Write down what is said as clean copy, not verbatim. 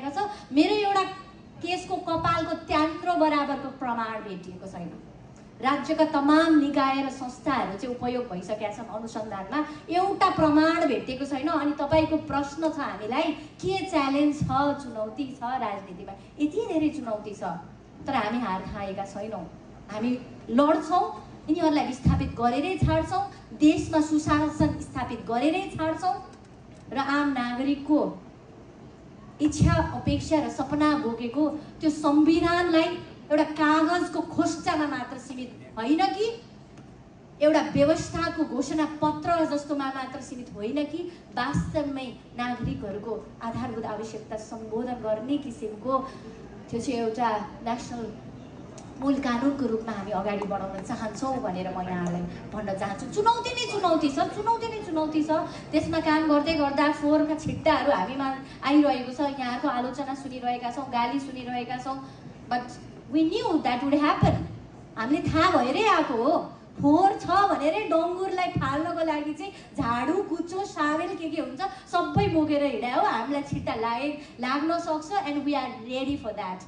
भनेको छ मेरो एउटा केसको कपालको त्यान्द्रो बराबरको प्रमाण भेटिएको छैन। राज्यका तमाम निकाय र संस्थाहरू चाहिँ उपयोग भइसकेका छन् अनुसन्धानमा, एउटा प्रमाण भेटिएको छैन। अनि तपाईको प्रश्न छ हामीलाई के च्यालेन्ज छ, चुनौती छ राजनीतिमा? यति धेरै चुनौती छ तर हामी हार खाएका छैनौँ। हामी लड्छौँ, यिनीहरूलाई विस्थापित गरेरै छाड्छौँ, देशमा सुशासन स्थापित गरेरै छाड्छौँ र आम नागरिकको इच्छा अपेक्षा र सपना बोकेको त्यो संविधानलाई एउटा कागजको खोस्टामा मात्र सीमित होइन कि एउटा व्यवस्थाको घोषणा पत्र जस्तोमा मात्र सीमित होइन कि वास्तवमै नागरिकहरूको आधारभूत आवश्यकता सम्बोधन गर्ने किसिमको त्यो चाहिँ एउटा नेसनल मूल कानुनको रूपमा हामी अगाडि बढाउन चाहन्छौँ भनेर म यहाँलाई भन्न चाहन्छु। चुनौती नै चुनौती छ, चुनौती नै चुनौती छ। त्यसमा काम गर्दै गर्दा फोहोरका छिट्टाहरू हामीमा आइरहेको छ। यहाँको आलोचना सुनिरहेका छौँ, गाली सुनिरहेका छौँ, but we knew that would happen. हामीले थाहा भएरै आएको हो। फोहोर छ भनेरै डङ्गुरलाई फाल्नको लागि चाहिँ झाडु, कुचो, सावेल के हुन्छ सबै बोकेर हिँडायो। हामीलाई छिट्टा लाग्न सक्छ and we are ready for that.